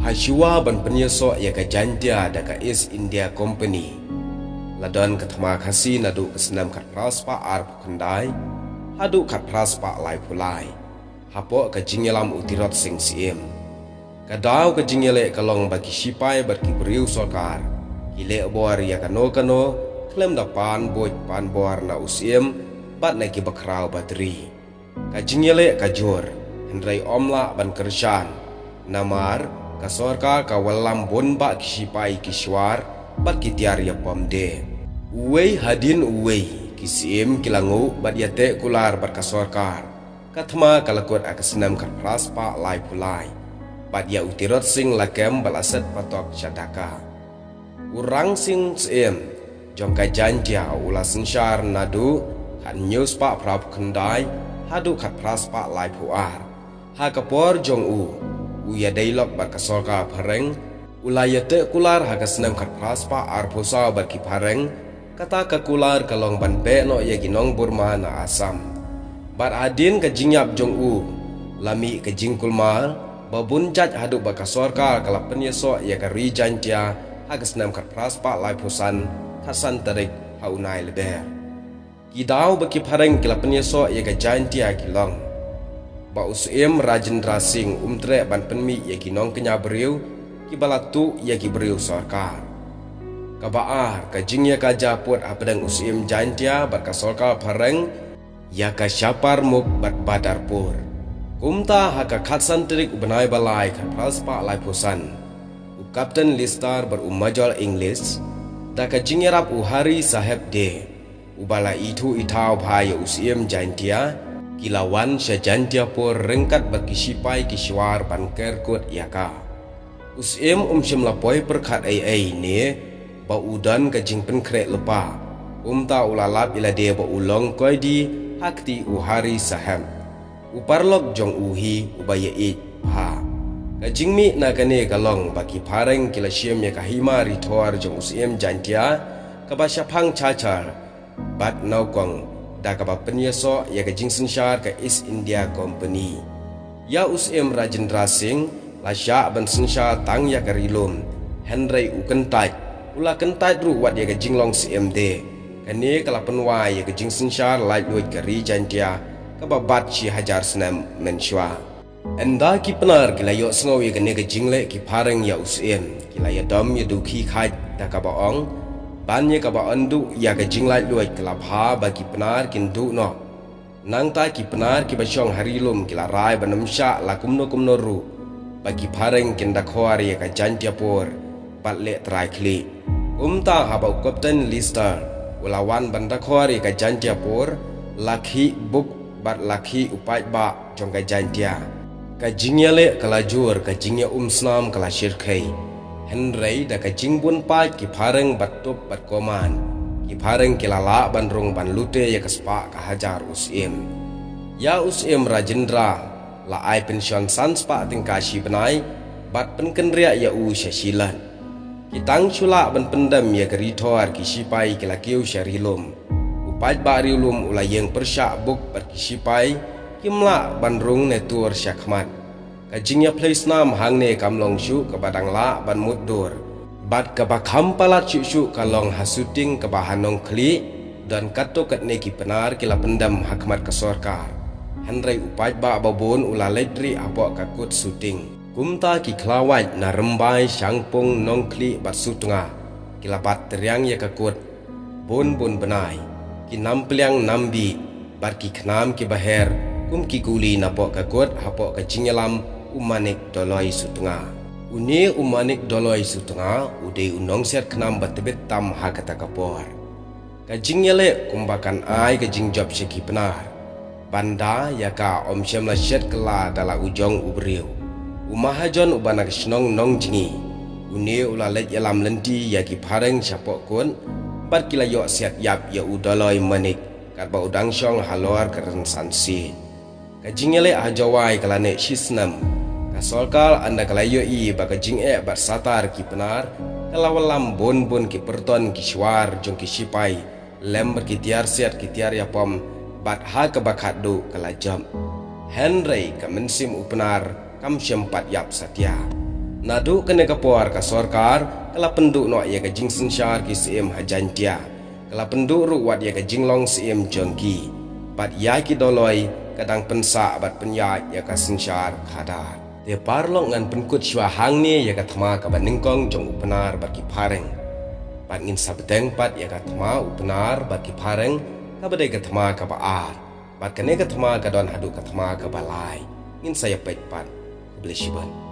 Hashua ban penyesok ya ka jantia da ka East India Company. Ladon katama kasi nadu kesenam kat praspa ar pukandai, hadu kat praspa lai pulai. Hapo ka jingelam utirot sing siem. Kadau ka jingele kalong bagi sipai berki beriu solkar. Kile bor ya kano klem da pan bor na usiem bat na ki bakrau bateri. Ka jingele ka jor, hendrai omla ban kershan. Namar ka sorkar ka walam bon ba ki sipai ki swar bat ki tiar ya pomde. Uwei hadin uwei kisiem kilangu bat yate kular bat ka sorkar. Katma kalakot akasenam kat praspa lai pulai. Bat ya utirot sing lakem balaset patok syadaka. Urang sing siem jong ka jantia ula sensyar nadu kan news pa prap kendai hadu kat praspa lai puar. Ha kapor jong uya dialog bat ka sorkar pareng ula yate kular ha kasenam kat praspa arposa bat ki pareng kata ka kular kalong ban pe no ya ginong Burma na Asam. Bat adin ka jingyap jong lami ka jingkulmal babunjat hadu baka sorkar kala penyesok ya ka rijantia hagasnam kat praspa lai pusan kasan tarik haunai leber. Kidau baki pareng kala penyesok ya ka jantia kilong. Ba usiem Rajendra Singh umtre ban penmi ya kinong kenya beriu kibalatu ya ki beriu sorkar. Kabaar ka jingya ka japut apedang usiem jantia bat ka sorkar pareng ya ka syapar muk bat badarpur. Kumta haka khatsan terik ubenai balai ka praspa lai pusan. Kapten Listar berumajal English. Da ka jingerap uhari saheb de. Ubala itu itau bhaya usiem jantia. Kilawan sya jantia pur rengkat berkisipai kiswar ban kerkut yaka. Usiem syem lapoi perkat ai ne. Ba udan ka jingpen krek lepa. Ta ulalap ila de ba ulong koi di hakti uhari sahab. Uparlok jong uhi ubaya it ha. Kajingmi na kane kalong baki pareng kila siem ya kahima rituar jong usiem jantia kabasya pang chachar bat naukong da kaba penyeso ya ka jingsen syar ka East India Company. Ya usiem Rajendra Singh la sya ban sensya tang ya ka rilum Henry ukentai ula kentai ru wat ya ka jinglong CMD kane kala penwa ya ka jingsen syar lai luit ka ri jantia kababat si hajar senam mensyua. Enda ki penar kilayo sengawi kene ke jingle ki pareng ya usiem kilaya dom ya duki khat da ka baong ban ya ka ba andu ya ka jinglai luit kala bha bagi penar kin du no nang ta ki penar ki basyong harilum kila rai banam sya la kumno ru bagi pareng kin da khwar ya ka jantia por bat le trai kli ta ha ba kapten Lister ulawan banda khwar ya ka jantia por lakhi buk bat lakhi upai ba jong ka jantia ka jingyale kala jur ka jingya snam kala shirkai Henry da ka jingbun pai ki pareng bat top bat koman ki pareng kilala bandrung ban lute ya kaspa ka hajar usiem ya usiem Rajendra la ai pension sans pa tingkashi benai bat penkenria ya syasilan kitang chula ban pendam ya keritor ki sipai kila kiu syarilum upai ba rilum ulayeng persyak buk berkisipai kimla bandrung netur syakmat kajingya place nam hangne kamlong syu ke badang la ban muddur bat ke bakam palat syu kalong hasuting ke bahanong kli dan kato kat neki penar kila pendam hakmat ke sorkar Henry upai ba babon ula ledri apok kakut suting kumta ki klawat na rembai syangpung nong kli bat sutunga kila bat teriang ya kakut bon benai ki nampliang nambi bar ki khnam ki baher kum ki guli napok kakut hapok ka jingelam umanik doloi sutunga uni umanik doloi sutunga ude unong set khnam batebet tam ha kata kapor ka jingyele kumbakan ai ka jingjop syeki penar banda yaka syam la syet kala dala ujong ubriu umahajon ubana kisnong nong jingi uni ulalet yalam lenti yaki pareng syapok kun bat kila yok siat yap ya udaloi manik kat ba udang syong halor keren sansi kajingele ahjawai kalane shisnam kasolkal anda kalayo i ba kajinge bat satar ki penar kalawalam bon ki perton ki swar jong ki sipai lem berkitiar siat kitiar ya pom bat ha ka bakat do kalajam Henry ka mensim upenar kam syempat yap satya Nadu kena kapor ka sorkar kala penduk no ia ka jing sensyar ki CM Hajantia kala penduk ruwat ia ka jinglong CM Jongki bat ia ki doloi kadang pensa bat penyat ia ka sensyar khadar dia parlok ngan penkut syua hang ni ia ka thama ka baningkong jong upenar bat ki pareng bat ngin sabdeng pat ia ka thama upenar bat ki pareng ka badai ka thama ka baar bat kane ka thama ka don hadu ka thama ka balai ngin saya pet pat beli shiban